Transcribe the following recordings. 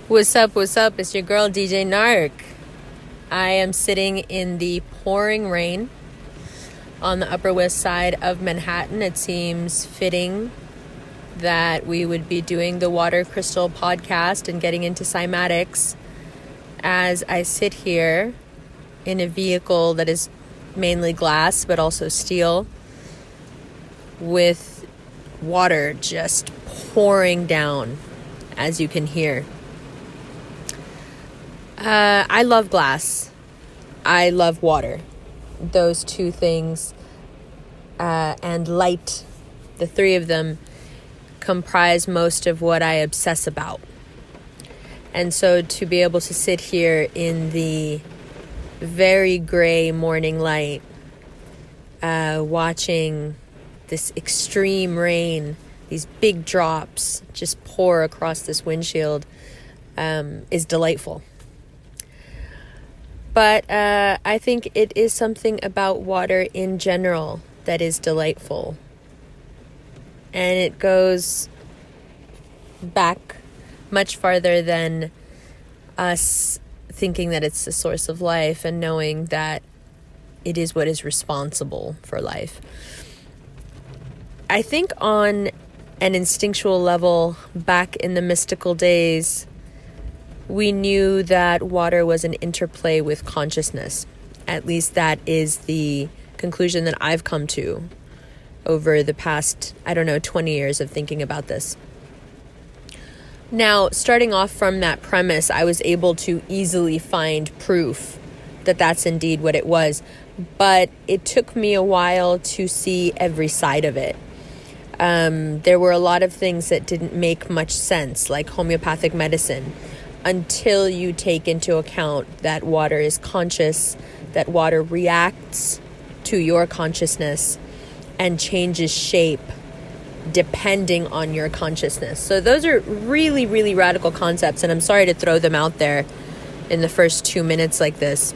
What's up? What's up? It's your girl DJ Narc. I am sitting in the pouring rain on the Upper West Side of Manhattan. It seems fitting that we would be doing the Water Crystal podcast and getting into Cymatics as I sit here in a vehicle that is mainly glass but also steel with water just pouring down, as you can hear. I love glass. I love water. Those two things and light, the three of them comprise most of what I obsess about. And so to be able to sit here in the very gray morning light, watching this extreme rain, these big drops just pour across this windshield, is delightful. But I think it is something about water in general that is delightful. And it goes back much farther than us thinking that it's the source of life and knowing that it is what is responsible for life. I think on an instinctual level, back in the mystical days, we knew that water was an interplay with consciousness. At least that is the conclusion that I've come to over the past, 20 years of thinking about this. Now, starting off from that premise, I was able to easily find proof that that's indeed what it was. But it took me a while to see every side of it. There were a lot of things that didn't make much sense, like homeopathic medicine, until you take into account that water is conscious, that water reacts to your consciousness and changes shape depending on your consciousness. So those are really, really radical concepts, and I'm sorry to throw them out there in the first 2 minutes like this.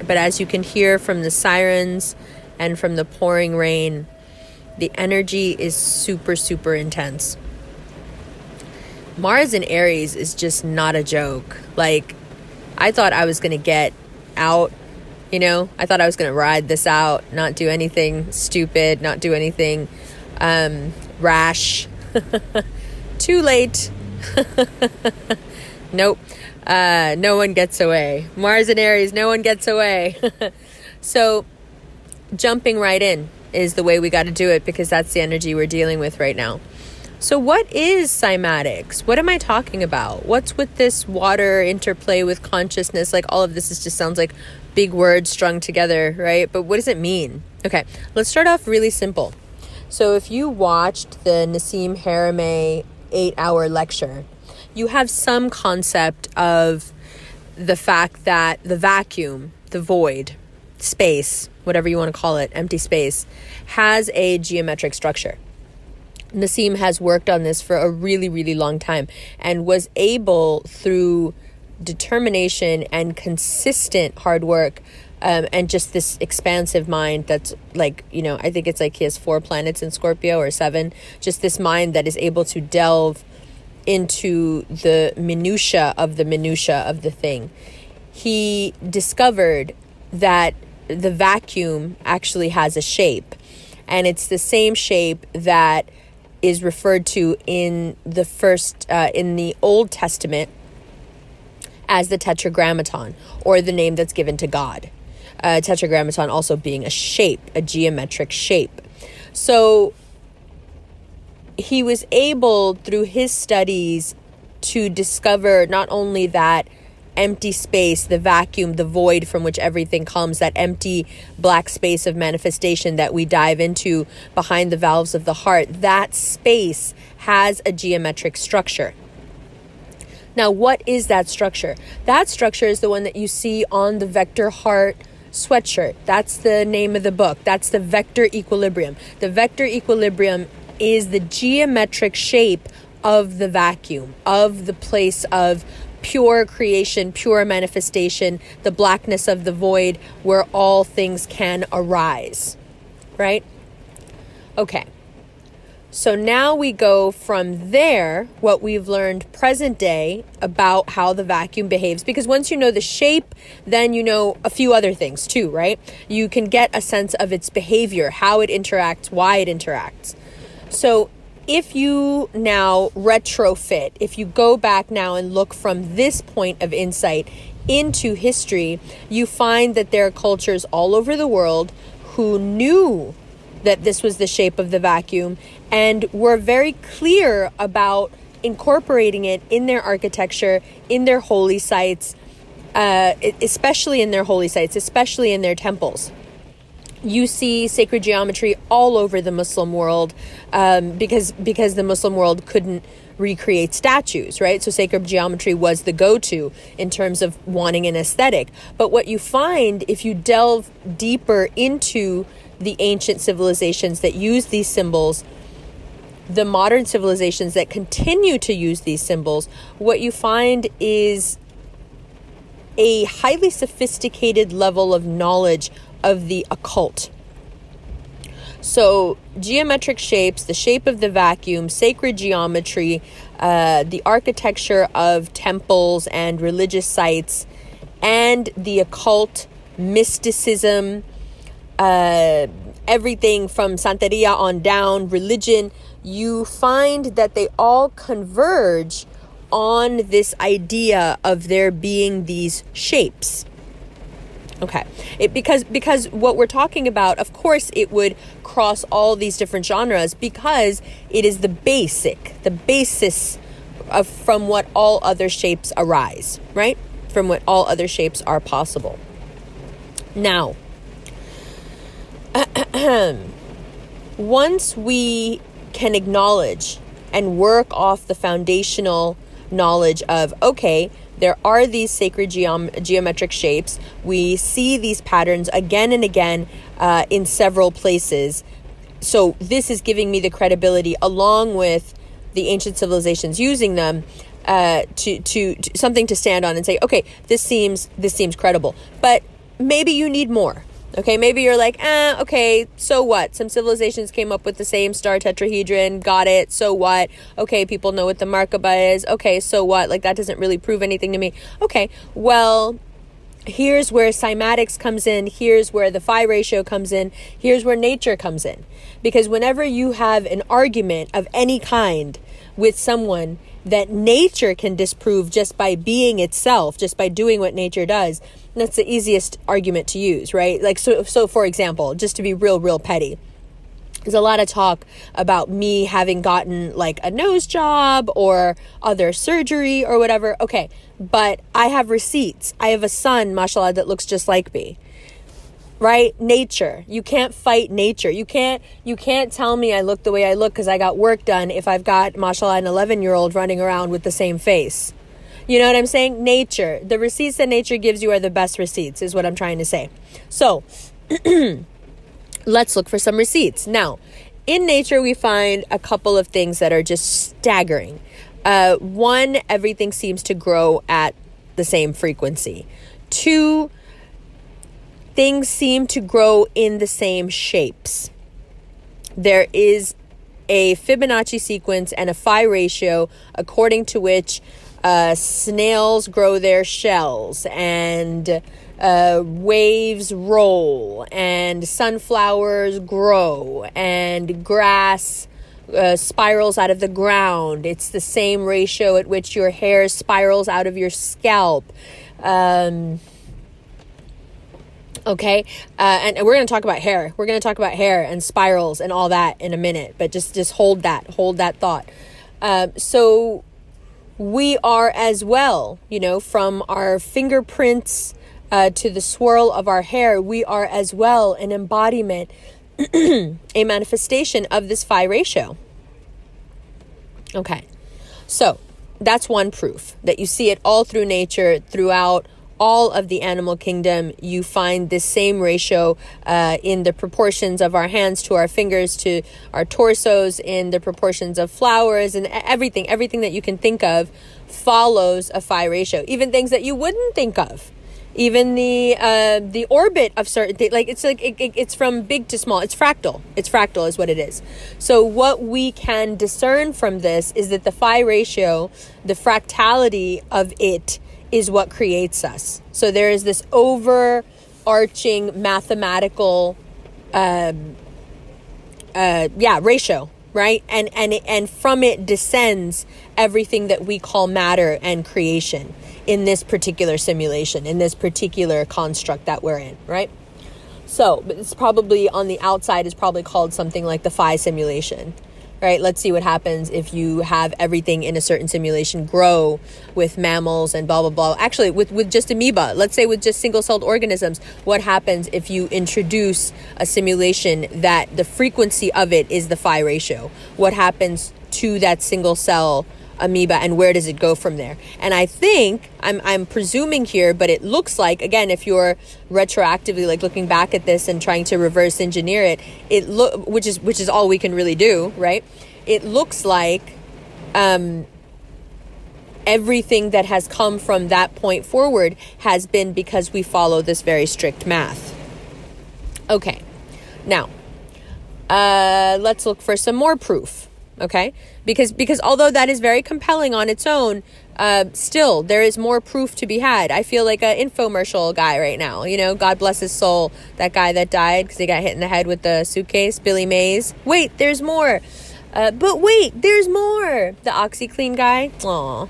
But as you can hear from the sirens and from the pouring rain, the energy is super, super intense. Mars in Aries is just not a joke. Like, I thought I was going to get out, I thought I was going to ride this out, not do anything stupid, not do anything rash. Too late. Nope. No one gets away. Mars in Aries, no one gets away. So jumping right in is the way we got to do it, because that's the energy we're dealing with right now. So what is cymatics? What am I talking about? What's with this water interplay with consciousness? Like, all of this just sounds like big words strung together, right? But what does it mean? Okay, let's start off really simple. So if you watched the Nassim Haramein 8-hour lecture, you have some concept of the fact that the vacuum, the void, space, whatever you want to call it, empty space, has a geometric structure. Nassim has worked on this for a really, really long time and was able, through determination and consistent hard work, and just this expansive mind that's like, I think it's like he has 4 planets in Scorpio or 7, just this mind that is able to delve into the minutia of the thing. He discovered that the vacuum actually has a shape, and it's the same shape that is referred to in the Old Testament as the Tetragrammaton, or the name that's given to God. Tetragrammaton also being a shape, a geometric shape. So he was able, through his studies, to discover not only that empty space, the vacuum, the void from which everything comes, that empty black space of manifestation that we dive into behind the valves of the heart, that space has a geometric structure. Now, what is that structure? That structure is the one that you see on the Vector Heart sweatshirt. That's the name of the book. That's the vector equilibrium. The vector equilibrium is the geometric shape of the vacuum, of the place of pure creation, pure manifestation, the blackness of the void where all things can arise, right? Okay. So now we go from there, what we've learned present day about how the vacuum behaves. Because once you know the shape, then you know a few other things too, right? You can get a sense of its behavior, how it interacts, why it interacts. So if you now retrofit, if you go back now and look from this point of insight into history, you find that there are cultures all over the world who knew that this was the shape of the vacuum and were very clear about incorporating it in their architecture, in their holy sites, especially in their holy sites, especially in their temples. You see sacred geometry all over the Muslim world because the Muslim world couldn't recreate statues, right? So sacred geometry was the go-to in terms of wanting an aesthetic. But what you find if you delve deeper into the ancient civilizations that use these symbols, the modern civilizations that continue to use these symbols, what you find is a highly sophisticated level of knowledge of the occult. So geometric shapes, the shape of the vacuum, sacred geometry, the architecture of temples and religious sites, and the occult, mysticism, everything from Santeria on down, religion, you find that they all converge on this idea of there being these shapes. Okay, because what we're talking about, of course, it would cross all these different genres because it is the basis of from what all other shapes arise, right? From what all other shapes are possible. Now, once we can acknowledge and work off the foundational knowledge of, okay, there are these sacred geometric shapes. We see these patterns again and again in several places. So this is giving me the credibility, along with the ancient civilizations using them, to something to stand on and say, okay, this seems credible. But maybe you need more. Okay, maybe you're like, okay, so what? Some civilizations came up with the same star tetrahedron, got it, so what? Okay, people know what the Merkaba is, okay, so what? Like, that doesn't really prove anything to me. Okay, well, here's where cymatics comes in, here's where the phi ratio comes in, here's where nature comes in. Because whenever you have an argument of any kind with someone that nature can disprove just by being itself, just by doing what nature does, that's the easiest argument to use, right? Like, so for example, just to be real petty, there's a lot of talk about me having gotten like a nose job or other surgery or whatever. Okay, but I have receipts. I have a son, mashallah, that looks just like me. Right? Nature. You can't fight nature. You can't tell me I look the way I look because I got work done if I've got, mashallah, an 11-year-old running around with the same face. You know what I'm saying? Nature. The receipts that nature gives you are the best receipts, is what I'm trying to say. So, let's look for some receipts. Now, in nature, we find a couple of things that are just staggering. One, everything seems to grow at the same frequency. Two, things seem to grow in the same shapes. There is a Fibonacci sequence and a phi ratio according to which snails grow their shells and waves roll and sunflowers grow and grass spirals out of the ground. It's the same ratio at which your hair spirals out of your scalp. Okay, and we're going to talk about hair. We're going to talk about hair and spirals and all that in a minute, but just hold that thought. So we are as well, from our fingerprints to the swirl of our hair, we are as well an embodiment, a manifestation of this phi ratio. Okay, so that's one proof that you see it all through nature, throughout all of the animal kingdom. You find this same ratio in the proportions of our hands to our fingers to our torsos, in the proportions of flowers, and everything that you can think of follows a phi ratio. Even things that you wouldn't think of. Even the orbit of certain things, like it's from big to small. It's fractal. It's fractal is what it is. So what we can discern from this is that the phi ratio, the fractality of it, is what creates us. So there is this overarching mathematical ratio, right? And from it descends everything that we call matter and creation in this particular simulation, in this particular construct that we're in, right? So it's probably on the outside is probably called something like the phi simulation, right? Let's see what happens if you have everything in a certain simulation grow with mammals and blah, blah, blah. Actually, with just amoeba, let's say with just single-celled organisms, what happens if you introduce a simulation that the frequency of it is the phi ratio? What happens to that single cell amoeba, and where does it go from there? And I think I'm presuming here, but it looks like, again, if you're retroactively like looking back at this and trying to reverse engineer it, which is all we can really do, right? It looks like everything that has come from that point forward has been because we follow this very strict math. Okay, now let's look for some more proof. Okay, because although that is very compelling on its own, still there is more proof to be had. I feel like an infomercial guy right now. You know, God bless his soul, that guy that died because he got hit in the head with the suitcase, Billy Mays. Wait, there's more. But wait, there's more. The OxyClean guy. Aw.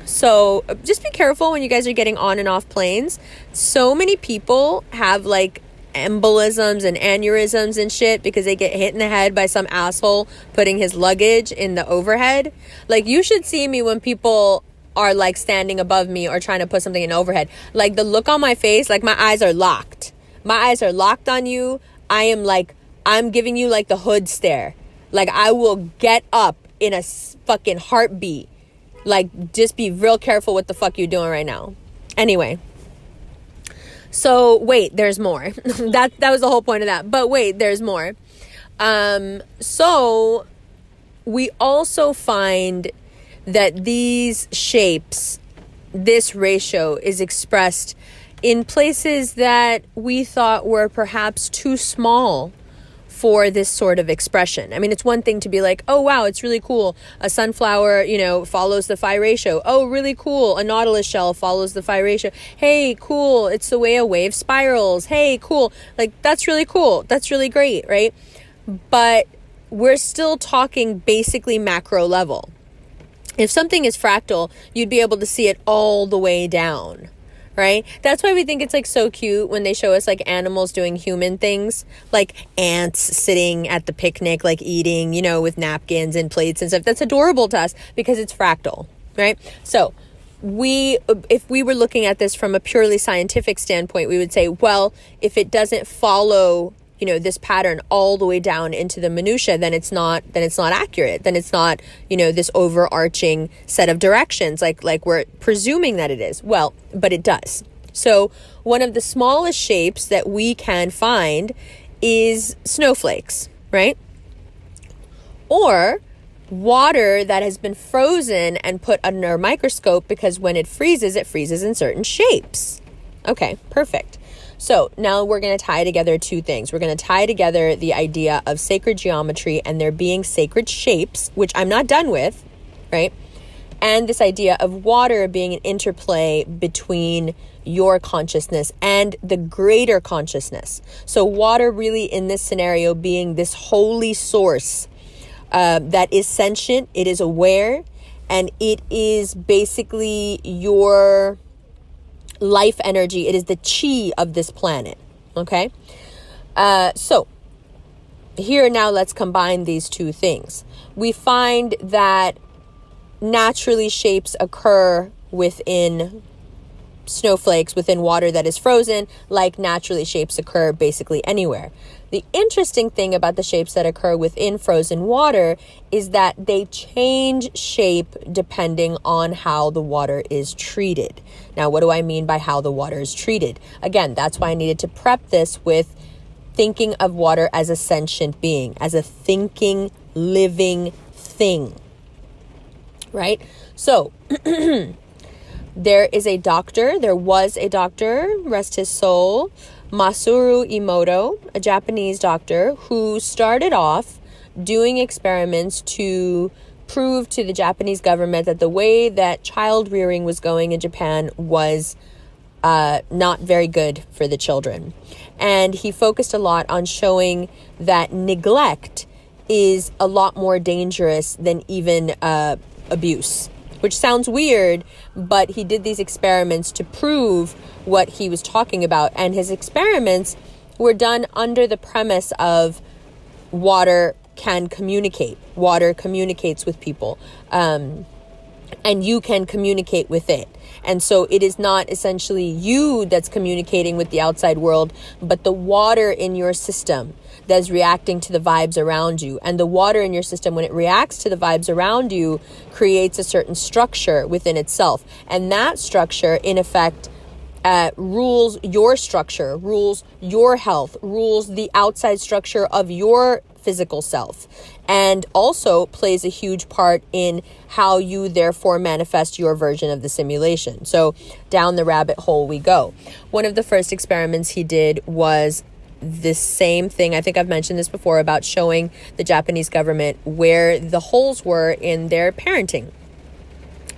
So just be careful when you guys are getting on and off planes. So many people have like embolisms and aneurysms and shit because they get hit in the head by some asshole putting his luggage in the overhead. Like, you should see me when people are like standing above me or trying to put something in overhead. Like, the look on my face, like my eyes are locked. My eyes are locked on you. I'm giving you like the hood stare. Like, I will get up in a fucking heartbeat. Like, just be real careful what the fuck you're doing right now. Anyway. So wait, there's more. that was the whole point of that. But wait, there's more. So we also find that these shapes, this ratio is expressed in places that we thought were perhaps too small for this sort of expression. I mean, it's one thing to be like, oh, wow, it's really cool. A sunflower, follows the phi ratio. Oh, really cool. A nautilus shell follows the phi ratio. Hey, cool. It's the way a wave spirals. Hey, cool. Like, that's really cool. That's really great, right? But we're still talking basically macro level. If something is fractal, you'd be able to see it all the way down. Right? That's why we think it's like so cute when they show us like animals doing human things, like ants sitting at the picnic, like eating, with napkins and plates and stuff. That's adorable to us because it's fractal, right? So if we were looking at this from a purely scientific standpoint, we would say, well, if it doesn't follow this pattern all the way down into the minutia, then it's not accurate. Then it's not, this overarching set of directions like we're presuming that it is. Well, but it does. So one of the smallest shapes that we can find is snowflakes, right? Or water that has been frozen and put under a microscope, because when it freezes in certain shapes. Okay, perfect. So now we're going to tie together two things. We're going to tie together the idea of sacred geometry and there being sacred shapes, which I'm not done with, right? And this idea of water being an interplay between your consciousness and the greater consciousness. So water really in this scenario being this holy source that is sentient, it is aware, and it is basically your life energy. It is the chi of this planet. Okay. So here now let's combine these two things. We find that naturally shapes occur within snowflakes, within water that is frozen, like naturally shapes occur basically anywhere. The interesting thing about the shapes that occur within frozen water is that they change shape depending on how the water is treated. Now, what do I mean by how the water is treated? Again, that's why I needed to prep this with thinking of water as a sentient being, as a thinking, living thing, right? So There was a doctor, rest his soul, Masaru Emoto, a Japanese doctor, who started off doing experiments to prove to the Japanese government that the way that child rearing was going in Japan was not very good for the children. And he focused a lot on showing that neglect is a lot more dangerous than even abuse, which sounds weird, but he did these experiments to prove what he was talking about. And his experiments were done under the premise of water can communicate. Water communicates with people, and you can communicate with it. And so it is not essentially you that's communicating with the outside world, but the water in your system that's reacting to the vibes around you. And the water in your system, when it reacts to the vibes around you, creates a certain structure within itself. And that structure, in effect, rules your structure, rules your health, rules the outside structure of your physical self, and also plays a huge part in how you therefore manifest your version of the simulation. So down the rabbit hole we go. One of the first experiments he did was this same thing. I think I've mentioned this before about showing the Japanese government where the holes were in their parenting,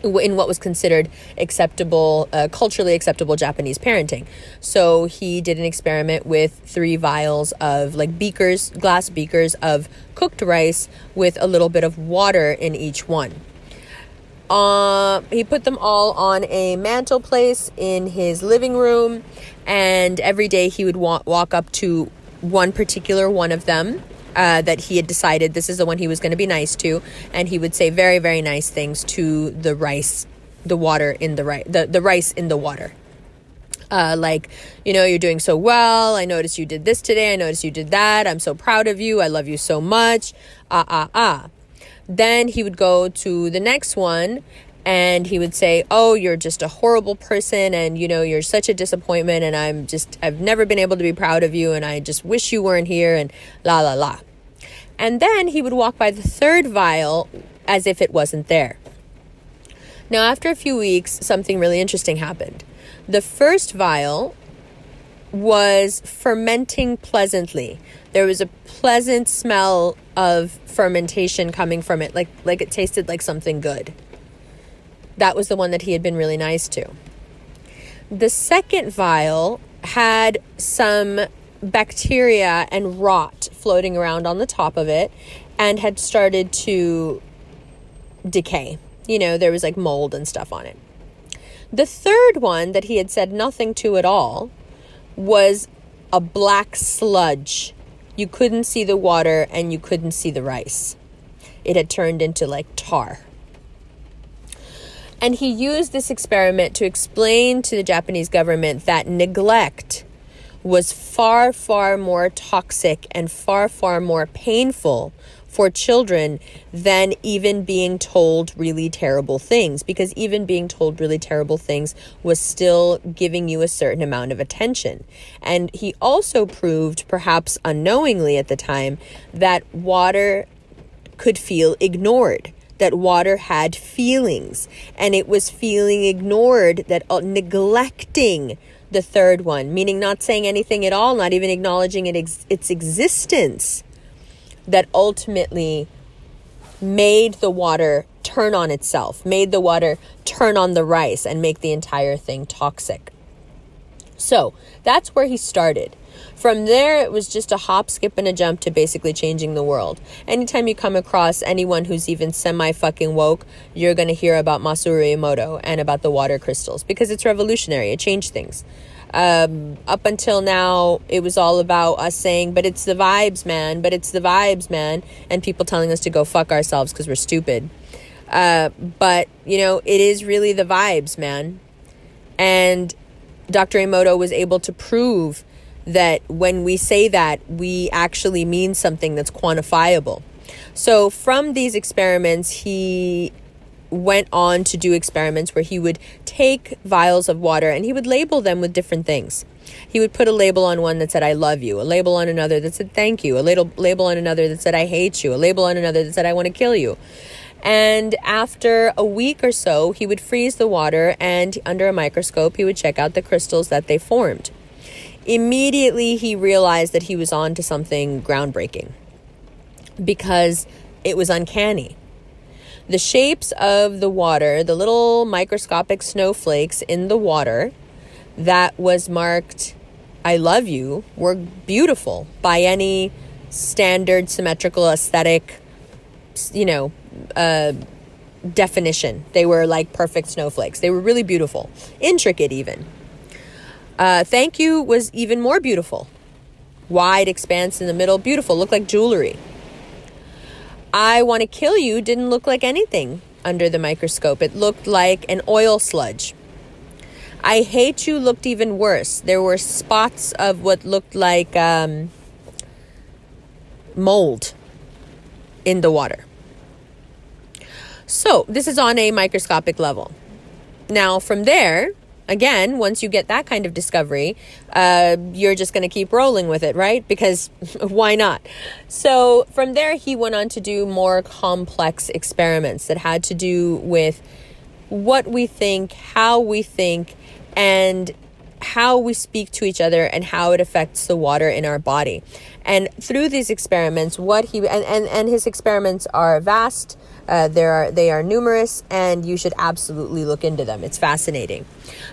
in what was considered acceptable, culturally acceptable Japanese parenting. So he did an experiment with 3 vials of glass beakers of cooked rice with a little bit of water in each one. He put them all on a mantle place in his living room, and every day he would walk up to one particular one of them that he had decided this is the one he was going to be nice to, and he would say very, very nice things to the rice, the water in the rice, the rice in the water. Like, you're doing so well. I noticed you did this today. I noticed you did that. I'm so proud of you. I love you so much. Then he would go to the next one and he would say, oh, you're just a horrible person, and you're such a disappointment, and I've never been able to be proud of you, and I just wish you weren't here, and la la la. And then he would walk by the 3rd vial as if it wasn't there. Now, after a few weeks, something really interesting happened. The 1st vial was fermenting pleasantly. There was a pleasant smell of fermentation coming from it, like it tasted like something good. That was the one that he had been really nice to. The 2nd vial had some bacteria and rot floating around on the top of it and had started to decay. There was like mold and stuff on it. The 3rd one that he had said nothing to at all was a black sludge. You couldn't see the water and you couldn't see the rice. It had turned into like tar. And he used this experiment to explain to the Japanese government that neglect was far, far more toxic and far, far more painful for children than even being told really terrible things, because even being told really terrible things was still giving you a certain amount of attention. And he also proved, perhaps unknowingly at the time, that water could feel ignored, that water had feelings, and it was feeling ignored, that neglecting the 3rd one, meaning not saying anything at all, not even acknowledging its existence, that ultimately made the water turn on itself, made the water turn on the rice and make the entire thing toxic. So that's where he started. From there, it was just a hop, skip, and a jump to basically changing the world. Anytime you come across anyone who's even semi-fucking woke, you're going to hear about Masaru Emoto and about the water crystals, because it's revolutionary. It changed things. Up until now, it was all about us saying, but it's the vibes, man. But it's the vibes, man. And people telling us to go fuck ourselves because we're stupid. But, it is really the vibes, man. And Dr. Emoto was able to prove that when we say that, we actually mean something that's quantifiable. So from these experiments, he went on to do experiments where he would take vials of water and he would label them with different things. He would put a label on one that said, I love you, a label on another that said, thank you, a label on another that said, I hate you, a label on another that said, I want to kill you. And after a week or so, he would freeze the water, and under a microscope, he would check out the crystals that they formed. Immediately, he realized that he was on to something groundbreaking because it was uncanny. The shapes of the water, the little microscopic snowflakes in the water that was marked, I love you, were beautiful by any standard symmetrical aesthetic, definition. They were like perfect snowflakes. They were really beautiful, intricate even. Thank you was even more beautiful. Wide expanse in the middle, beautiful, looked like jewelry. I want to kill you didn't look like anything under the microscope. It looked like an oil sludge. I hate you looked even worse. There were spots of what looked like mold in the water. So this is on a microscopic level. Now from there, again, once you get that kind of discovery, you're just going to keep rolling with it, right? Because why not? So from there, he went on to do more complex experiments that had to do with what we think, and how we speak to each other and how it affects the water in our body. And through these experiments, and his experiments are vast. They are numerous, and you should absolutely look into them. It's fascinating.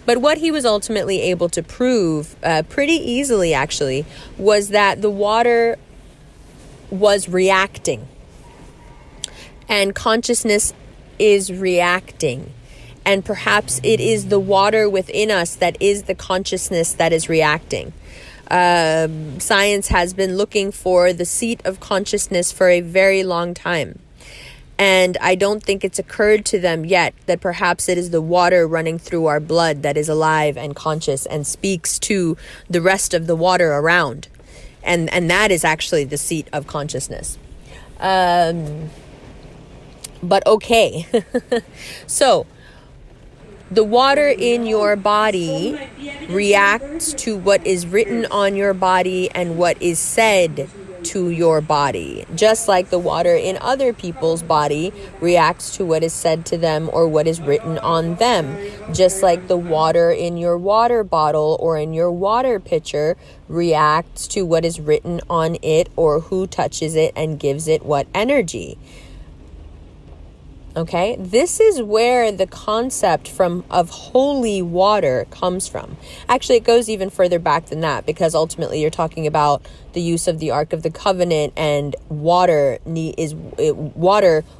But what he was ultimately able to prove, pretty easily actually, was that the water was reacting. And consciousness is reacting. And perhaps it is the water within us that is the consciousness that is reacting. Science has been looking for the seat of consciousness for a very long time. And I don't think it's occurred to them yet that perhaps it is the water running through our blood that is alive and conscious and speaks to the rest of the water around. And that is actually the seat of consciousness. But okay. So the water in your body reacts to what is written on your body and what is said to your body, just like the water in other people's body reacts to what is said to them or what is written on them, just like the water in your water bottle or in your water pitcher reacts to what is written on it or who touches it and gives it what energy. Okay, this is where the concept of holy water comes from. Actually, it goes even further back than that, because ultimately you're talking about the use of the Ark of the Covenant, and water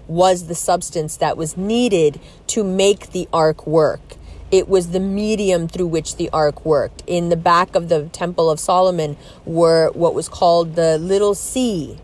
was the substance that was needed to make the Ark work. It was the medium through which the Ark worked. In the back of the Temple of Solomon were what was called the Little Sea,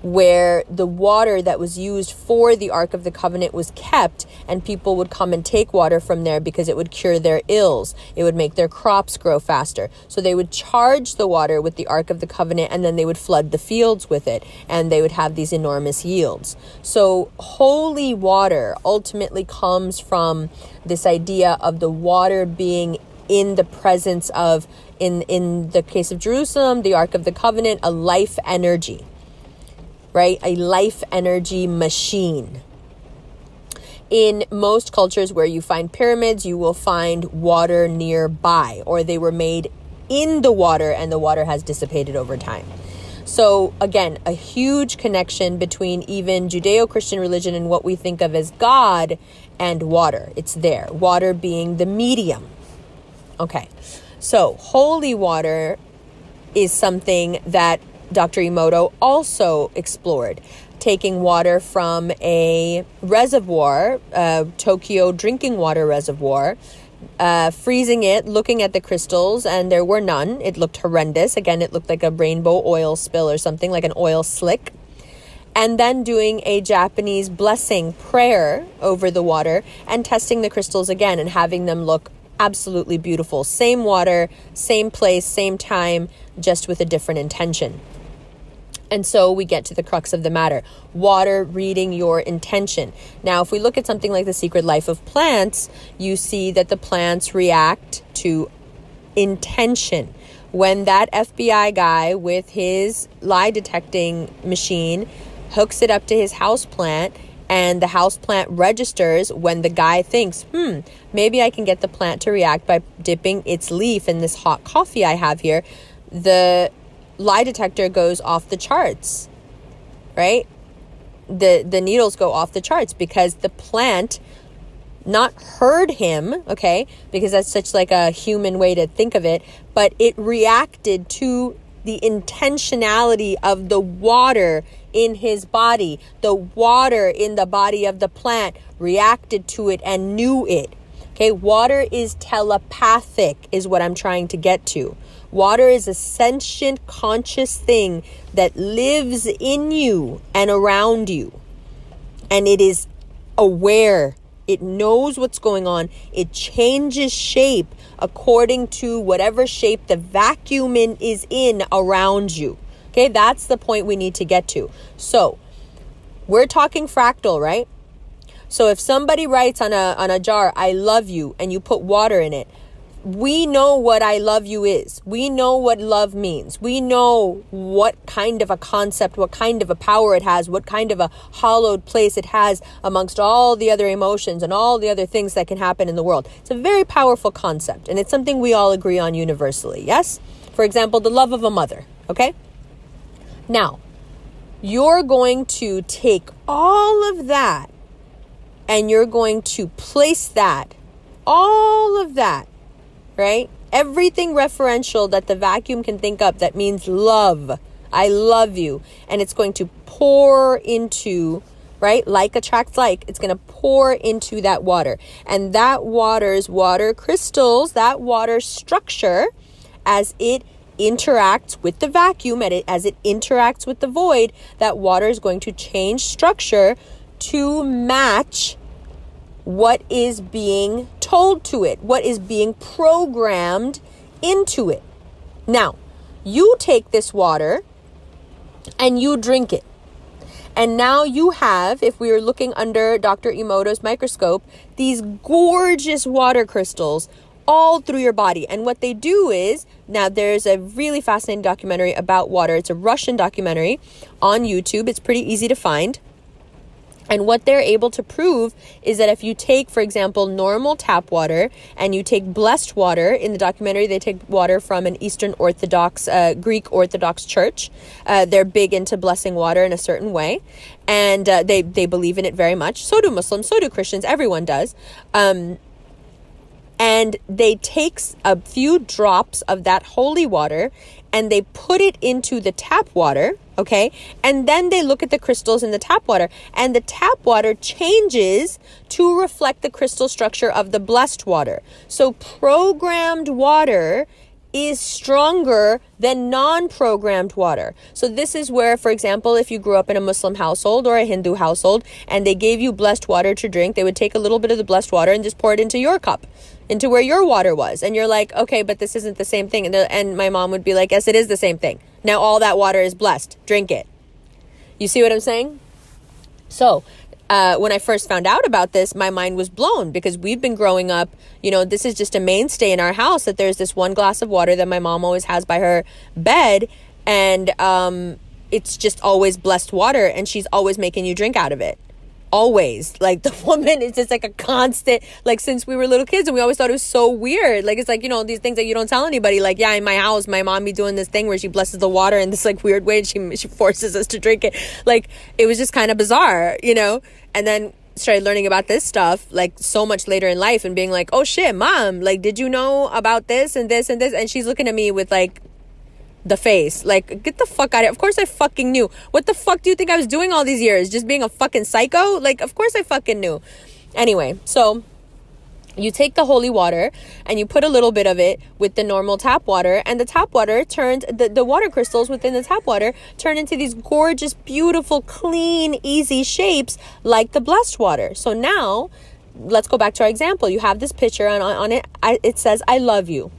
where the water that was used for the Ark of the Covenant was kept, and people would come and take water from there because it would cure their ills. It would make their crops grow faster. So they would charge the water with the Ark of the Covenant, and then they would flood the fields with it, and they would have these enormous yields. So holy water ultimately comes from this idea of the water being in the presence of, in the case of Jerusalem, the Ark of the Covenant, a life energy. Right? A life energy machine. In most cultures where you find pyramids, you will find water nearby, or they were made in the water and the water has dissipated over time. So again, a huge connection between even Judeo-Christian religion and what we think of as God and water. It's there. Water being the medium. Okay. So holy water is something that Dr. Emoto also explored, taking water from a reservoir, Tokyo drinking water reservoir, freezing it, looking at the crystals, and there were none. It looked horrendous. Again, it looked like a rainbow oil spill or something, like an oil slick. And then doing a Japanese blessing prayer over the water and testing the crystals again and having them look absolutely beautiful. Same water, same place, same time, just with a different intention. And so we get to the crux of the matter. Water reading your intention. Now, if we look at something like The Secret Life of Plants, you see that the plants react to intention. When that FBI guy with his lie detecting machine hooks it up to his house plant And the houseplant registers when the guy thinks, maybe I can get the plant to react by dipping its leaf in this hot coffee I have here. The lie detector goes off the charts, right? The needles go off the charts because the plant not heard him, okay? Because that's such like a human way to think of it, but it reacted to the intentionality of the water in his body. The water in the body of the plant reacted to it and knew it. Okay, water is telepathic is what I'm trying to get to. Water is a sentient, conscious thing that lives in you and around you. And it is aware. It knows what's going on. It changes shape according to whatever shape the vacuum is in around you. Okay, that's the point we need to get to. So, we're talking fractal, right? So if somebody writes on a jar, I love you, and you put water in it, we know what I love you is. We know what love means. We know what kind of a concept, what kind of a power it has, what kind of a hollowed place it has amongst all the other emotions and all the other things that can happen in the world. It's a very powerful concept, and it's something we all agree on universally, yes? For example, the love of a mother, okay? Now, you're going to take all of that and you're going to place that, all of that, right? Everything referential that the vacuum can think up that means love. I love you. And it's going to pour into, right? Like attracts like. It's going to pour into that water. And that water's water crystals, that water structure, as it interacts with the vacuum, as it interacts with the void, that water is going to change structure to match what is being told to it, what is being programmed into it. Now, you take this water and you drink it. And now you have, if we were looking under Dr. Emoto's microscope, these gorgeous water crystals all through your body. And what they do is, now there's a really fascinating documentary about water. It's a Russian documentary on YouTube. It's pretty easy to find. And what they're able to prove is that if you take, for example, normal tap water and you take blessed water, in the documentary, they take water from an Eastern Orthodox, Greek Orthodox church. They're big into blessing water in a certain way. And they believe in it very much. So do Muslims, so do Christians, everyone does. And they take a few drops of that holy water and they put it into the tap water, okay? And then they look at the crystals in the tap water, and the tap water changes to reflect the crystal structure of the blessed water. So programmed water is stronger than non-programmed water. So this is where, for example, if you grew up in a Muslim household or a Hindu household and they gave you blessed water to drink, they would take a little bit of the blessed water and just pour it into your cup, into where your water was. And you're like, okay, but this isn't the same thing. And my mom would be like, yes, it is the same thing. Now all that water is blessed. Drink it. You see what I'm saying? So when I first found out about this, my mind was blown because we've been growing up, you know, this is just a mainstay in our house that there's this one glass of water that my mom always has by her bed. And it's just always blessed water, and she's always making you drink out of it. Always. Like, the woman is just like a constant, like, since we were little kids, and we always thought it was so weird. Like, it's like, you know, these things that you don't tell anybody. Like, yeah, in my house, my mom be doing this thing where she blesses the water in this like weird way, and she forces us to drink it. Like, it was just kind of bizarre, you know? And then started learning about this stuff like so much later in life and being like, oh shit, mom, like, did you know about this and this and this? And she's looking at me with like the face, like, get the fuck out of here. Of course I fucking knew. What the fuck do you think I was doing all these years? Just being a fucking psycho? Like, of course I fucking knew. Anyway, so you take the holy water and you put a little bit of it with the normal tap water, and the tap water turns, the water crystals within the tap water turn into these gorgeous, beautiful, clean, easy shapes like the blessed water. So now, let's go back to our example. You have this picture and on it, it says, I love you.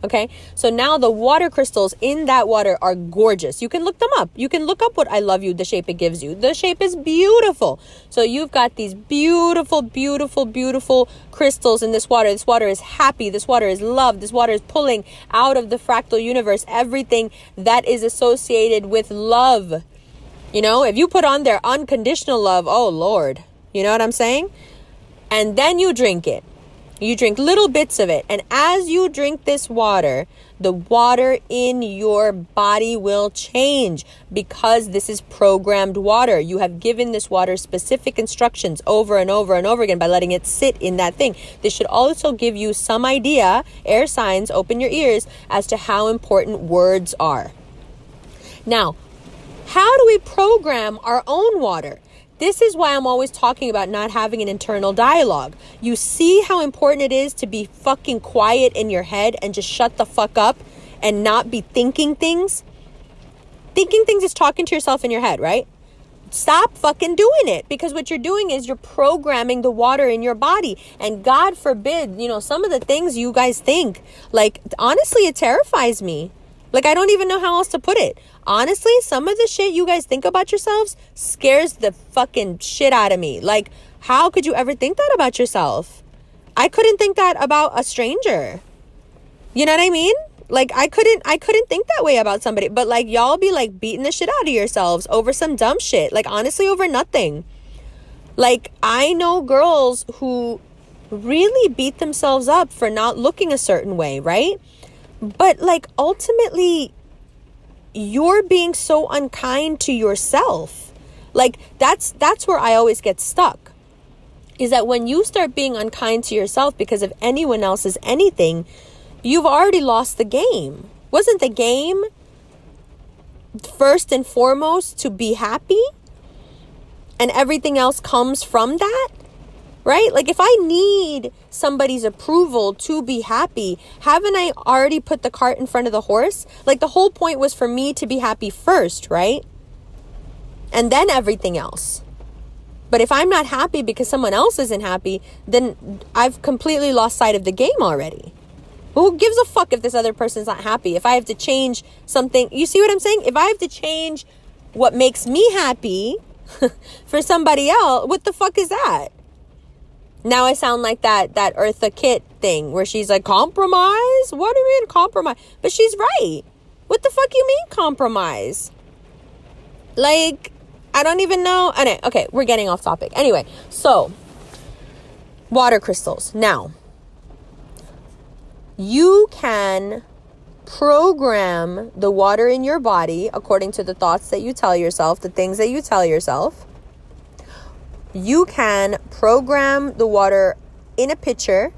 Okay, so now the water crystals in that water are gorgeous. You can look them up. You can look up what I love you, the shape it gives you. The shape is beautiful. So you've got these beautiful, beautiful, beautiful crystals in this water. This water is happy. This water is love. This water is pulling out of the fractal universe everything that is associated with love. You know, if you put on there unconditional love, oh Lord, You know what I'm saying? And then you drink it. You drink little bits of it. And as you drink this water, the water in your body will change because this is programmed water. You have given this water specific instructions over and over and over again by letting it sit in that thing. This should also give you some idea, air signs, open your ears, as to how important words are. Now, how do we program our own water? This is why I'm always talking about not having an internal dialogue. You see how important it is to be fucking quiet in your head and just shut the fuck up and not be thinking things? Thinking things is talking to yourself in your head, right? Stop fucking doing it, because what you're doing is you're programming the water in your body. And God forbid, some of the things you guys think, like, honestly, it terrifies me. Like, I don't even know how else to put it. Honestly, some of the shit you guys think about yourselves scares the fucking shit out of me. Like, how could you ever think that about yourself? I couldn't think that about a stranger. You know what I mean? Like, I couldn't think that way about somebody. But, like, y'all be, like, beating the shit out of yourselves over some dumb shit. Like, honestly, over nothing. Like, I know girls who really beat themselves up for not looking a certain way, right? But, like, ultimately, you're being so unkind to yourself. Like, that's where I always get stuck. Is that when you start being unkind to yourself because of anyone else's anything, you've already lost the game. Wasn't the game first and foremost to be happy? And everything else comes from that? Right? Like, if I need somebody's approval to be happy, haven't I already put the cart in front of the horse? Like, the whole point was for me to be happy first, right? And then everything else. But if I'm not happy because someone else isn't happy, then I've completely lost sight of the game already. Who gives a fuck if this other person's not happy? If I have to change something, you see what I'm saying? If I have to change what makes me happy for somebody else, what the fuck is that? Now I sound like that Eartha Kitt thing where she's like, compromise? What do you mean compromise? But she's right. What the fuck you mean compromise? Like, I don't even know. Okay, we're getting off topic. Anyway, so water crystals. Now, you can program the water in your body according to the thoughts that you tell yourself, the things that you tell yourself. You can program the water in a pitcher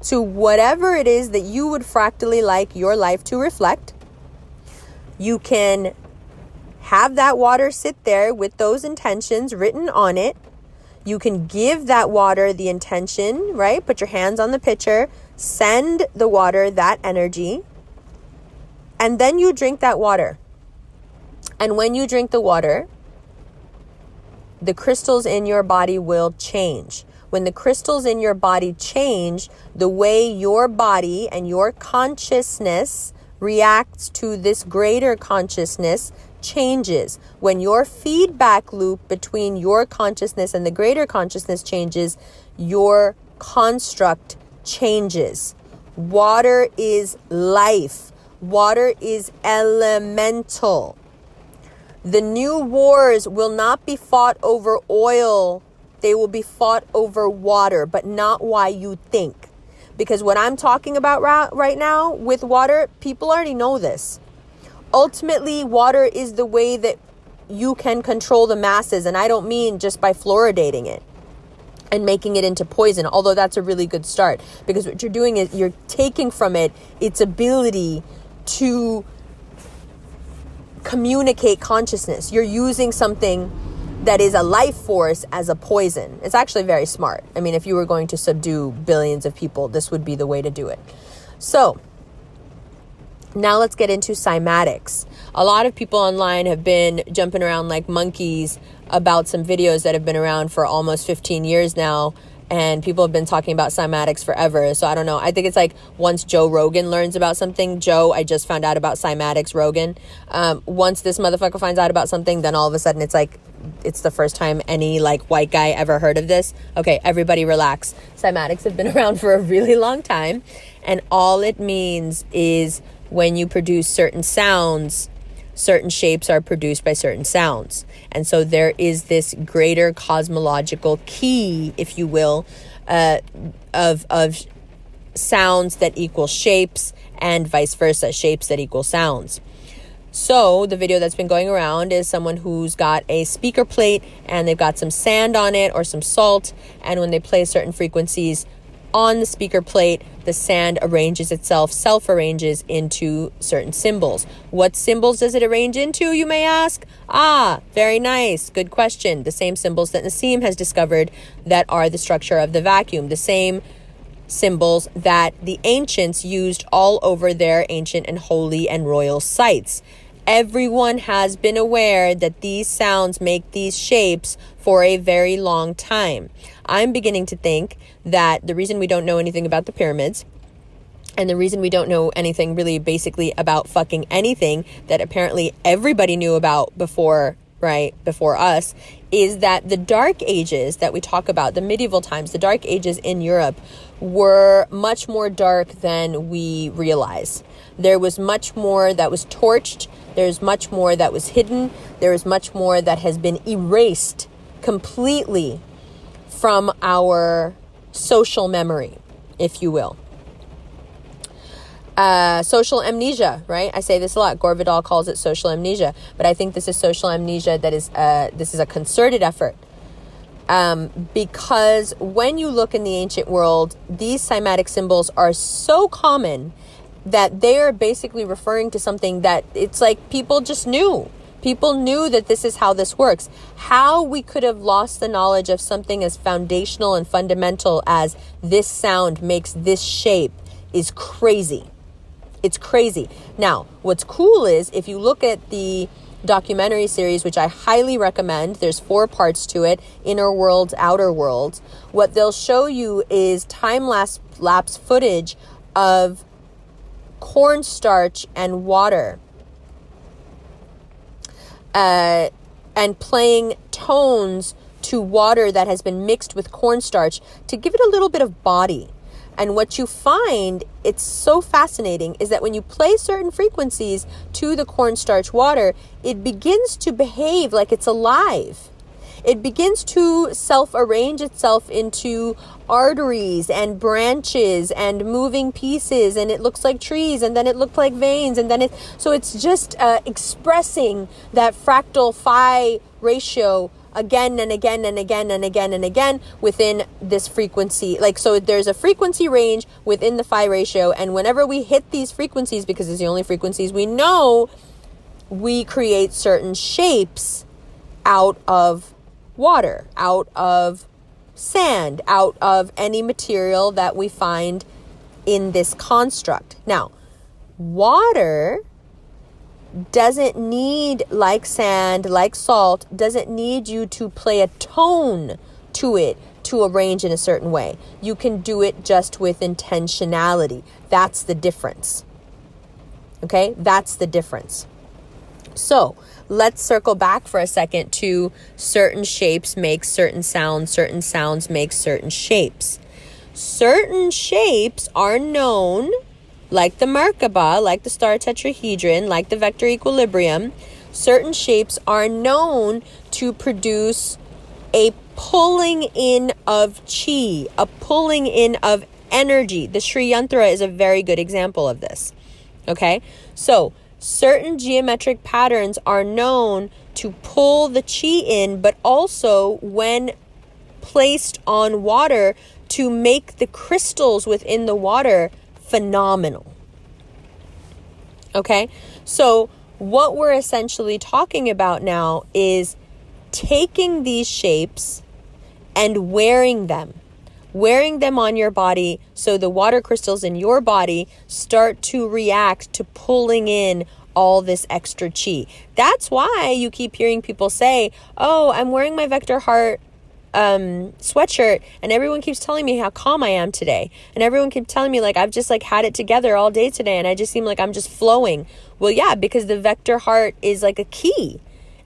to whatever it is that you would fractally like your life to reflect. You can have that water sit there with those intentions written on it. You can give that water the intention, right? Put your hands on the pitcher, send the water that energy, and then you drink that water. And when you drink the water, the crystals in your body will change. When the crystals in your body change, the way your body and your consciousness reacts to this greater consciousness changes. When your feedback loop between your consciousness and the greater consciousness changes, your construct changes. Water is life. Water is elemental. The new wars will not be fought over oil. They will be fought over water, but not why you think. Because what I'm talking about right now with water, people already know this. Ultimately, water is the way that you can control the masses. And I don't mean just by fluoridating it and making it into poison, although that's a really good start. Because what you're doing is you're taking from it its ability to communicate consciousness. You're using something that is a life force as a poison. It's actually very smart. I mean, if you were going to subdue billions of people, this would be the way to do it. So now let's get into cymatics. A lot of people online have been jumping around like monkeys about some videos that have been around for almost 15 years now. And people have been talking about cymatics forever. So I don't know. I think it's like once Joe Rogan learns about something. Joe, I just found out about cymatics, Rogan. Once this motherfucker finds out about something, then all of a sudden it's like, it's the first time any like white guy ever heard of this. Okay, everybody relax. Cymatics have been around for a really long time. And all it means is when you produce certain sounds, certain shapes are produced by certain sounds. And so there is this greater cosmological key, if you will, of sounds that equal shapes and vice versa, shapes that equal sounds. So the video that's been going around is someone who's got a speaker plate and they've got some sand on it or some salt. And when they play certain frequencies on the speaker plate, the sand arranges itself, self-arranges into certain symbols. What symbols does it arrange into, you may ask? Very nice. Good question. The same symbols that Nassim has discovered that are the structure of the vacuum. The same symbols that the ancients used all over their ancient and holy and royal sites. Everyone has been aware that these sounds make these shapes for a very long time. I'm beginning to think that the reason we don't know anything about the pyramids, and the reason we don't know anything really basically about fucking anything that apparently everybody knew about before us, is that the Dark Ages that we talk about, the medieval times, the Dark Ages in Europe, were much more dark than we realize. There was much more that was torched. There's much more that was hidden. There is much more that has been erased completely from our social memory, if you will. Social amnesia, right? I say this a lot. Gore Vidal calls it social amnesia, but I think this is social amnesia that is, this is a concerted effort. Because when you look in the ancient world, these cymatic symbols are so common that they are basically referring to something that it's like people just knew. People knew that this is how this works. How we could have lost the knowledge of something as foundational and fundamental as this sound makes this shape is crazy. It's crazy. Now, what's cool is if you look at the documentary series, which I highly recommend, there's 4 parts to it, Inner Worlds, Outer Worlds. What they'll show you is time-lapse footage of cornstarch and water and playing tones to water that has been mixed with cornstarch to give it a little bit of body. And what you find, it's so fascinating, is that when you play certain frequencies to the cornstarch water, it begins to behave like it's alive. It begins to self-arrange itself into arteries and branches and moving pieces, and it looks like trees, and then it looked like veins, and then so it's just expressing that fractal phi ratio again and again and again and again and again within this frequency. So there's a frequency range within the phi ratio, and whenever we hit these frequencies, because it's the only frequencies we know, we create certain shapes out of water, out of sand, out of any material that we find in this construct. Now, water doesn't need, like sand, like salt, doesn't need you to play a tone to it to arrange in a certain way. You can do it just with intentionality. That's the difference. Okay? That's the difference. So, let's circle back for a second to certain shapes make certain sounds make certain shapes. Certain shapes are known, like the Merkaba, like the star tetrahedron, like the vector equilibrium. Certain shapes are known to produce a pulling in of chi, a pulling in of energy. The Sri Yantra is a very good example of this. Okay? So, certain geometric patterns are known to pull the chi in, but also when placed on water to make the crystals within the water phenomenal. Okay? So what we're essentially talking about now is taking these shapes and wearing them on your body, so the water crystals in your body start to react to pulling in all this extra chi. That's why you keep hearing people say, oh, I'm wearing my Vector Heart sweatshirt, and everyone keeps telling me how calm I am today, and everyone keeps telling me like I've just like had it together all day today, and I just seem like I'm just flowing. Well, yeah, because the Vector Heart is like a key,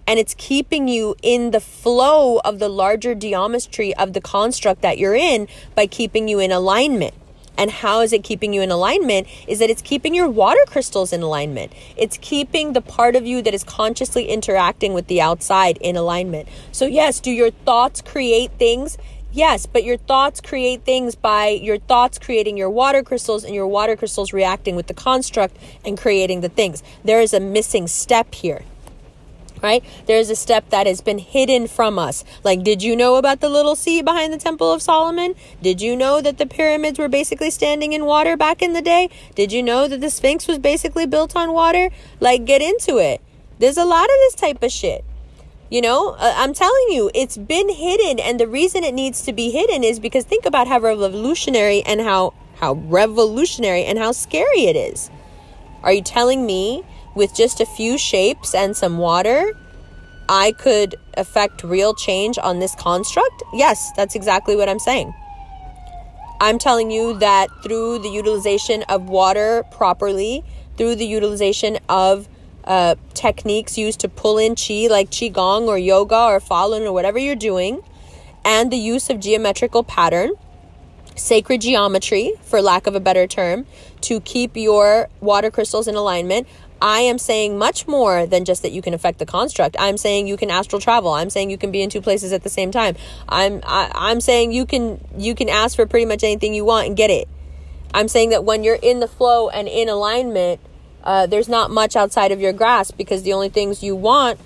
and it's keeping you in the flow of the larger geometry of the construct that you're in by keeping you in alignment. And how is it keeping you in alignment? Is that it's keeping your water crystals in alignment. It's keeping the part of you that is consciously interacting with the outside in alignment. So yes, do your thoughts create things? Yes, but your thoughts create things by your thoughts creating your water crystals and your water crystals reacting with the construct and creating the things. There is a missing step here. Right? There's a step that has been hidden from us. Like, did you know about the little sea behind the Temple of Solomon? Did you know that the pyramids were basically standing in water back in the day? Did you know that the Sphinx was basically built on water? Like, get into it. There's a lot of this type of shit. You know, I'm telling you, it's been hidden. And the reason it needs to be hidden is because think about how revolutionary and how revolutionary and how scary it is. Are you telling me with just a few shapes and some water, I could affect real change on this construct? Yes, that's exactly what I'm saying. I'm telling you that through the utilization of water properly, through the utilization of techniques used to pull in chi, like qigong or yoga or falun or whatever you're doing, and the use of geometrical pattern, sacred geometry, for lack of a better term, to keep your water crystals in alignment, I am saying much more than just that you can affect the construct. I'm saying you can astral travel. I'm saying you can be in two places at the same time. I'm saying you can ask for pretty much anything you want and get it. I'm saying that when you're in the flow and in alignment, there's not much outside of your grasp, because the only things you want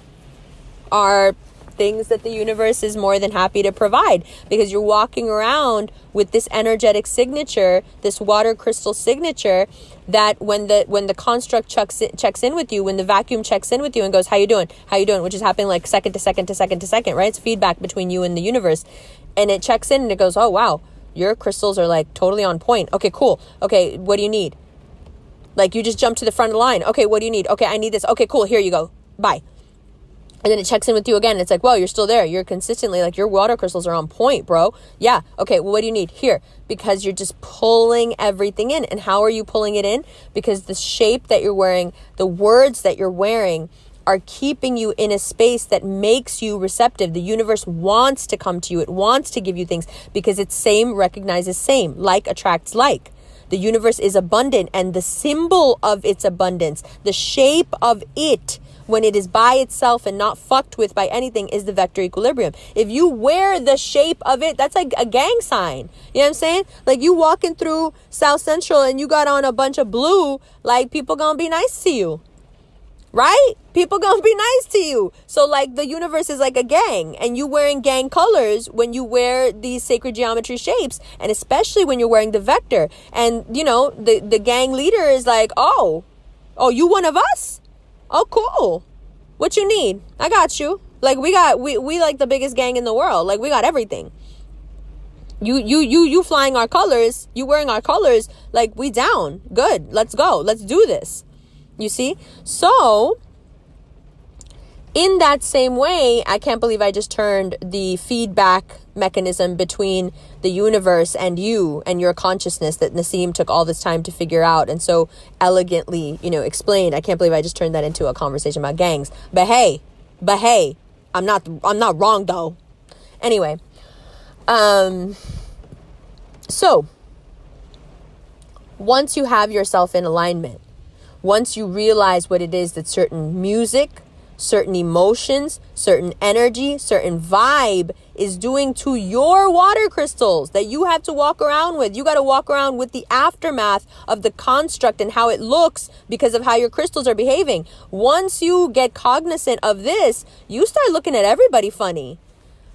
are things that the universe is more than happy to provide, because you're walking around with this energetic signature, this water crystal signature, that when the construct checks in with you, when the vacuum checks in with you and goes, how you doing, which is happening like second to second to second to second, right? It's feedback between you and the universe, and it checks in and it goes, oh wow, your crystals are like totally on point. Okay, cool. Okay, what do you need? Like, you just jump to the front of the line. Okay, what do you need? Okay, I need this. Okay, cool, here you go, bye. And then it checks in with you again. It's like, whoa, you're still there. You're consistently, like, your water crystals are on point, bro. Yeah. Okay. Well, what do you need? Here. Because you're just pulling everything in. And how are you pulling it in? Because the shape that you're wearing, the words that you're wearing are keeping you in a space that makes you receptive. The universe wants to come to you. It wants to give you things because it's same recognizes same. Like attracts like. The universe is abundant, and the symbol of its abundance, the shape of it, when it is by itself and not fucked with by anything, is the vector equilibrium. If you wear the shape of it, that's like a gang sign. You know what I'm saying? Like, you walking through South Central and you got on a bunch of blue, like, people gonna be nice to you. Right? People gonna be nice to you. So, like, the universe is like a gang, and you wearing gang colors when you wear these sacred geometry shapes, and especially when you're wearing the vector. And, you know, the gang leader is like, oh, you one of us? Oh, cool. What you need? I got you. Like, we like the biggest gang in the world. Like, we got everything. You flying our colors, you wearing our colors, like, we down. Good. Let's go. Let's do this. You see? So, in that same way, I can't believe I just turned the feedback mechanism between the universe and you and your consciousness that Nassim took all this time to figure out and so elegantly, you know, explained. I can't believe I just turned that into a conversation about gangs. But hey, I'm not wrong though. Anyway, so once you have yourself in alignment, once you realize what it is that certain music, certain emotions, certain energy, certain vibe is doing to your water crystals that you have to walk around with. You got to walk around with the aftermath of the construct and how it looks because of how your crystals are behaving. Once you get cognizant of this, you start looking at everybody funny.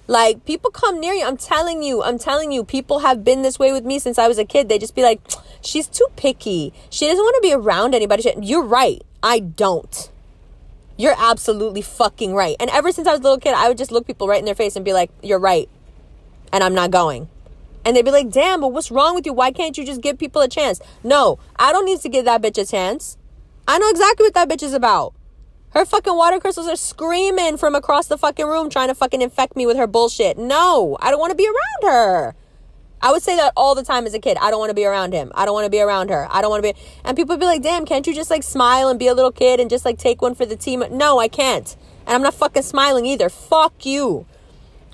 Like, people come near you. I'm telling you, people have been this way with me since I was a kid. They just be like, she's too picky. She doesn't want to be around anybody. You're right. I don't. You're absolutely fucking right. And ever since I was a little kid, I would just look people right in their face and be like, you're right. And I'm not going. And they'd be like, damn, but what's wrong with you? Why can't you just give people a chance? No, I don't need to give that bitch a chance. I know exactly what that bitch is about. Her fucking water crystals are screaming from across the fucking room trying to fucking infect me with her bullshit. No, I don't want to be around her. I would say that all the time as a kid. I don't want to be around him. I don't want to be around her. I don't want to be. And people would be like, damn, can't you just like smile and be a little kid and just like take one for the team? No, I can't. And I'm not fucking smiling either. Fuck you.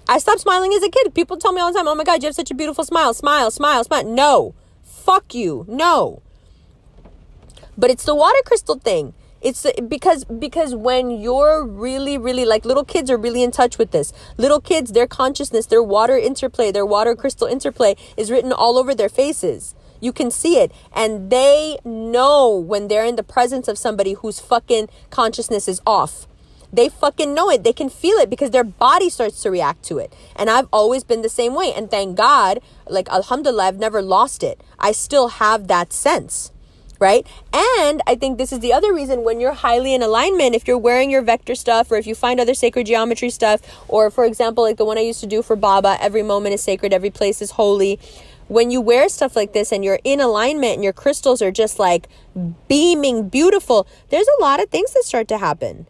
I stopped smiling as a kid. People tell me all the time, oh my God, you have such a beautiful smile. Smile, smile, smile. No. Fuck you. No. But it's the water crystal thing. It's because when you're really, really, like, little kids are really in touch with this. Little kids, their consciousness, their water interplay, their water crystal interplay is written all over their faces. You can see it. And they know when they're in the presence of somebody whose fucking consciousness is off. They fucking know it. They can feel it because their body starts to react to it. And I've always been the same way. And thank God, like, alhamdulillah, I've never lost it. I still have that sense. Right? And I think this is the other reason when you're highly in alignment, if you're wearing your vector stuff, or if you find other sacred geometry stuff, or for example, like the one I used to do for Baba, every moment is sacred, every place is holy. When you wear stuff like this and you're in alignment and your crystals are just like beaming beautiful, there's a lot of things that start to happen.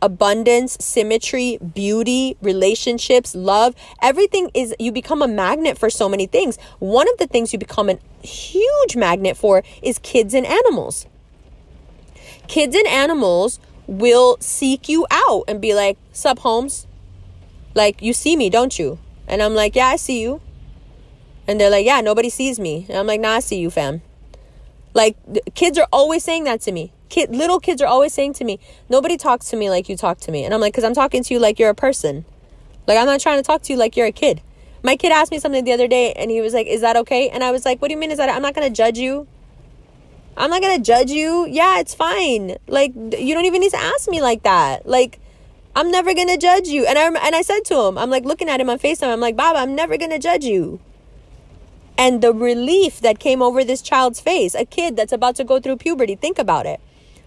Abundance, symmetry, beauty, relationships, love, everything is, you become a magnet for so many things. One of the things you become a huge magnet for is kids and animals. Kids and animals will seek you out and be like, sup, Holmes? Like, you see me, don't you? And I'm like, yeah, I see you. And they're like, yeah, nobody sees me. And I'm like, nah, I see you, fam. Like, kids are always saying that to me. Little kids are always saying to me, nobody talks to me like you talk to me. And I'm like, because I'm talking to you like you're a person. Like, I'm not trying to talk to you like you're a kid. My kid asked me something the other day and he was like, is that okay? And I was like, what do you mean is that? I'm not going to judge you. I'm not going to judge you. Yeah, it's fine. Like, you don't even need to ask me like that. Like, I'm never going to judge you. And I said to him, I'm like looking at him on FaceTime. I'm like, Baba, I'm never going to judge you. And the relief that came over this child's face, a kid that's about to go through puberty, think about it.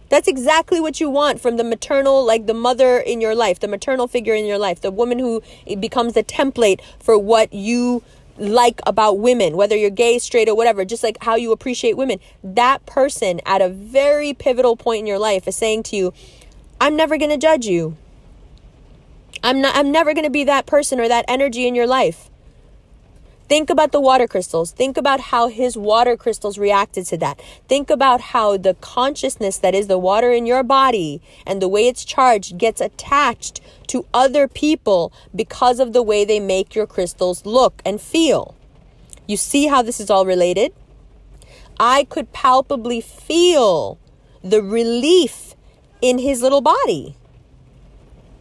That's exactly what you want from the maternal, like the mother in your life, the maternal figure in your life, the woman who becomes the template for what you like about women, whether you're gay, straight, or whatever, just like how you appreciate women. That person at a very pivotal point in your life is saying to you, I'm never going to judge you. I'm never going to be that person or that energy in your life. Think about the water crystals. Think about how his water crystals reacted to that. Think about how the consciousness that is the water in your body and the way it's charged gets attached to other people because of the way they make your crystals look and feel. You see how this is all related? I could palpably feel the relief in his little body.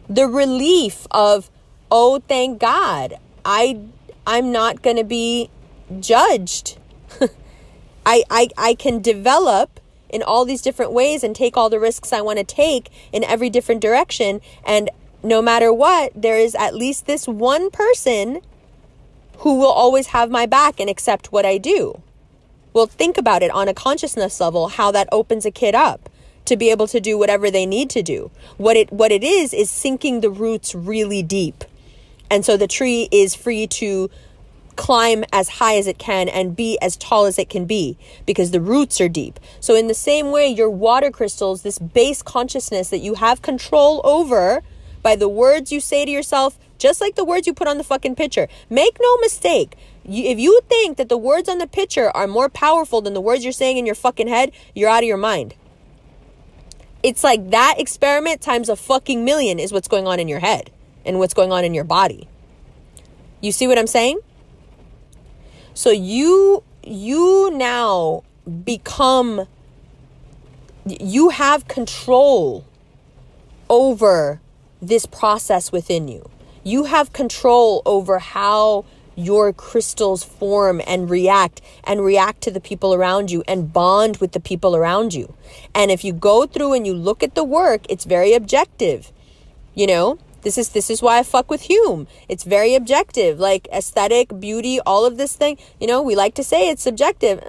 The relief of, oh, thank God, I'm not going to be judged. I can develop in all these different ways and take all the risks I want to take in every different direction. And no matter what, there is at least this one person who will always have my back and accept what I do. Well, think about it on a consciousness level, how that opens a kid up to be able to do whatever they need to do. What it is sinking the roots really deep. And so the tree is free to climb as high as it can and be as tall as it can be because the roots are deep. So in the same way, your water crystals, this base consciousness that you have control over by the words you say to yourself, just like the words you put on the fucking picture. Make no mistake. If you think that the words on the picture are more powerful than the words you're saying in your fucking head, you're out of your mind. It's like that experiment times a fucking million is what's going on in your head and what's going on in your body. You see what I'm saying? So you now become, you have control over this process within you. You have control over how your crystals form and react to the people around you and bond with the people around you. And if you go through and you look at the work, it's very objective. You know, this is why I fuck with Hume. It's very objective, like aesthetic, beauty, all of this thing. You know, we like to say it's subjective.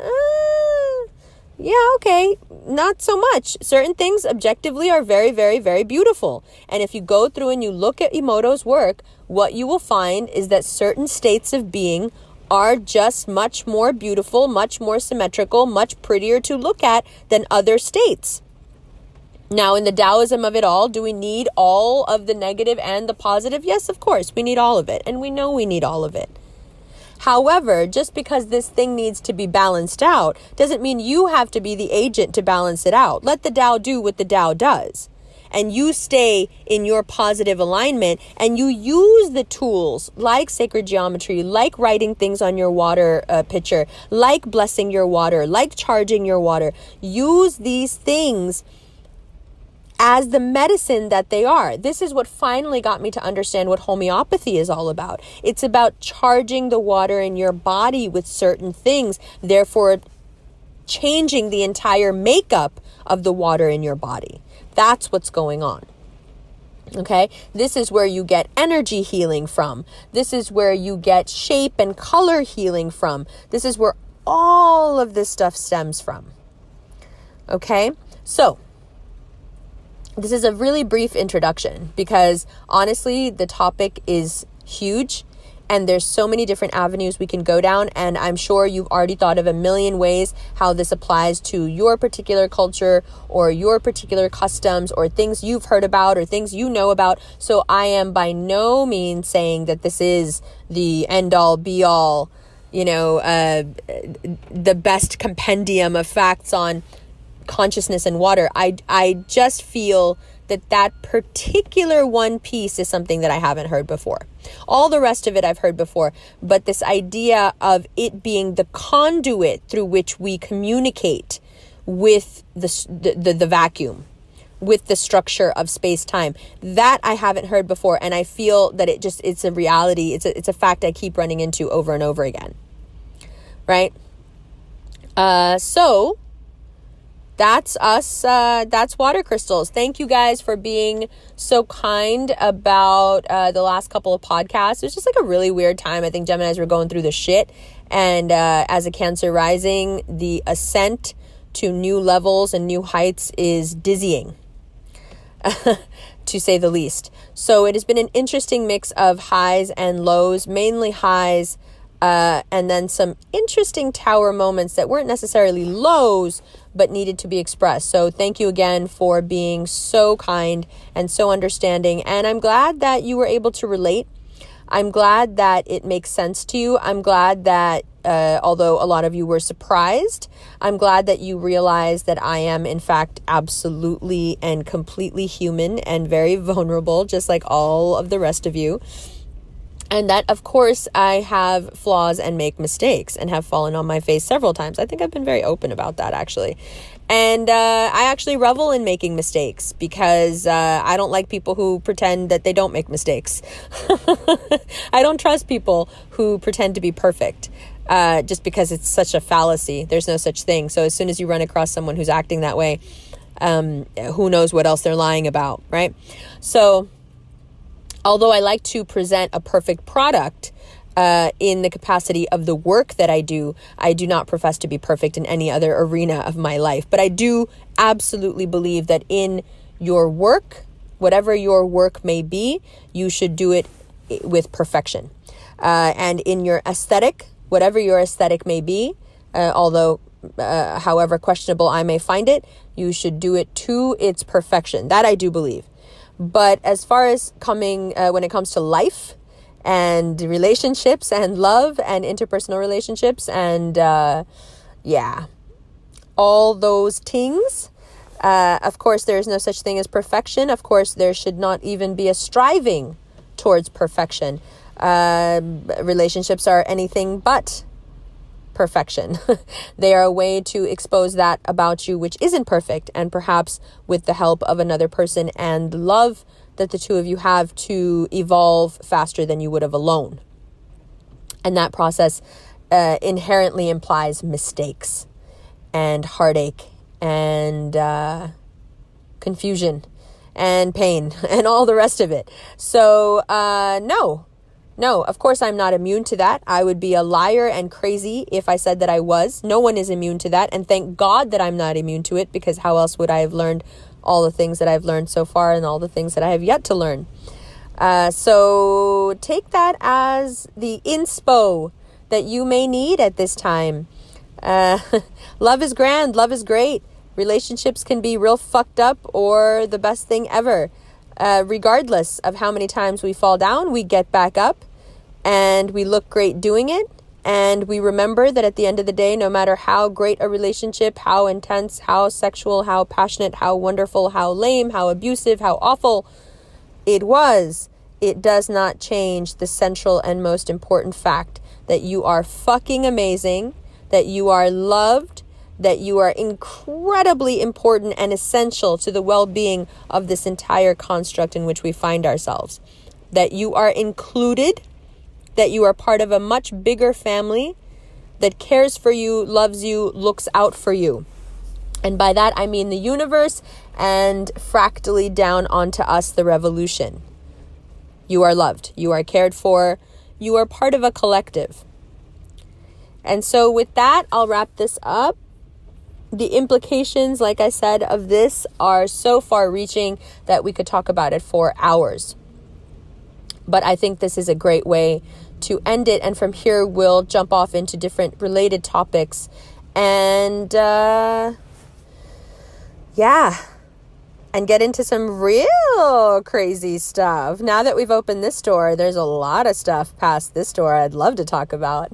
Yeah, okay, not so much. Certain things objectively are very, very, very beautiful. And if you go through and you look at Emoto's work, what you will find is that certain states of being are just much more beautiful, much more symmetrical, much prettier to look at than other states. Now, in the Taoism of it all, do we need all of the negative and the positive? Yes, of course, we need all of it. And we know we need all of it. However, just because this thing needs to be balanced out doesn't mean you have to be the agent to balance it out. Let the Tao do what the Tao does. and you stay in your positive alignment and you use the tools like sacred geometry, like writing things on your water pitcher, like blessing your water, like charging your water, use these things as the medicine that they are. This is what finally got me to understand what homeopathy is all about. It's about charging the water in your body with certain things, therefore changing the entire makeup of the water in your body. That's what's going on. Okay, this is where you get energy healing from. This is where you get shape and color healing from. This is where all of this stuff stems from. Okay, so this is a really brief introduction because honestly, the topic is huge and there's so many different avenues we can go down. And I'm sure you've already thought of a million ways how this applies to your particular culture or your particular customs or things you've heard about or things you know about. So I am by no means saying that this is the end all be all, the best compendium of facts on consciousness and water. I just feel that particular one piece is something that I haven't heard before. All the rest of it I've heard before, but this idea of it being the conduit through which we communicate with the vacuum, with the structure of space-time, that I haven't heard before, and I feel that it's a reality. It's a fact I keep running into over and over again. Right? So that's us. That's water crystals. Thank you guys for being so kind about the last couple of podcasts. It was just like a really weird time. I think Geminis were going through the shit. And as a Cancer rising, the ascent to new levels and new heights is dizzying, to say the least. So it has been an interesting mix of highs and lows, mainly highs, and then some interesting tower moments that weren't necessarily lows, but needed to be expressed. So thank you again for being so kind and so understanding. And I'm glad that you were able to relate. I'm glad that it makes sense to you. I'm glad that, although a lot of you were surprised, I'm glad that you realized that I am, in fact, absolutely and completely human and very vulnerable, just like all of the rest of you. And that, of course, I have flaws and make mistakes and have fallen on my face several times. I think I've been very open about that, actually. And I actually revel in making mistakes because I don't like people who pretend that they don't make mistakes. I don't trust people who pretend to be perfect just because it's such a fallacy. There's no such thing. So as soon as you run across someone who's acting that way, who knows what else they're lying about, right? So although I like to present a perfect product in the capacity of the work that I do not profess to be perfect in any other arena of my life. But I do absolutely believe that in your work, whatever your work may be, you should do it with perfection. And in your aesthetic, whatever your aesthetic may be, although however questionable I may find it, you should do it to its perfection. That I do believe. But as far as when it comes to life and relationships and love and interpersonal relationships and, all those things, of course, there is no such thing as perfection. Of course, there should not even be a striving towards perfection. Relationships are anything but perfection. They are a way to expose that about you which isn't perfect, and perhaps with the help of another person and love that the two of you have to evolve faster than you would have alone. And that process inherently implies mistakes and heartache and confusion and pain and all the rest of it. So No, of course I'm not immune to that. I would be a liar and crazy if I said that I was. No one is immune to that. And thank God that I'm not immune to it, because how else would I have learned all the things that I've learned so far and all the things that I have yet to learn? So take that as the inspo that you may need at this time. Love is grand. Love is great. Relationships can be real fucked up or the best thing ever. Regardless of how many times we fall down, we get back up and we look great doing it. And we remember that at the end of the day, no matter how great a relationship, how intense, how sexual, how passionate, how wonderful, how lame, how abusive, how awful it was, it does not change the central and most important fact that you are fucking amazing, that you are loved, that you are incredibly important and essential to the well-being of this entire construct in which we find ourselves, that you are included, that you are part of a much bigger family that cares for you, loves you, looks out for you. And by that, I mean the universe and fractally down onto us, the revolution. You are loved. You are cared for. You are part of a collective. And so with that, I'll wrap this up. The implications, like I said, of this are so far-reaching that we could talk about it for hours. But I think this is a great way to end it. And from here, we'll jump off into different related topics. And and get into some real crazy stuff. Now that we've opened this door, there's a lot of stuff past this door I'd love to talk about.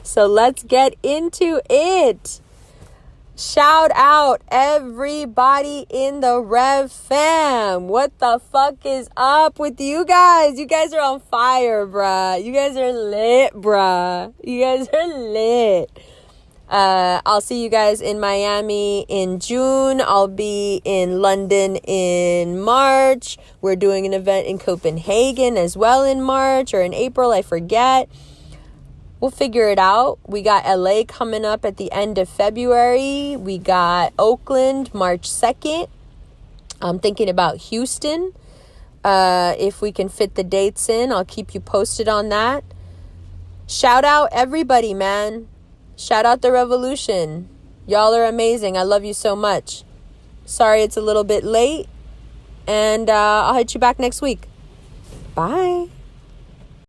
So let's get into it. Shout out everybody in the Rev fam. What the fuck is up with you guys? You guys are on fire, bruh. You guys are lit, bruh. You guys are lit. I'll see you guys in Miami in June. I'll be in London in March. We're doing an event in Copenhagen as well in March or in April, I forget. We'll figure it out. We got LA coming up at the end of February. We got Oakland March 2nd. I'm thinking about Houston. If we can fit the dates in, I'll keep you posted on that. Shout out everybody, man. Shout out the revolution. Y'all are amazing. I love you so much. Sorry it's a little bit late. And I'll hit you back next week. Bye.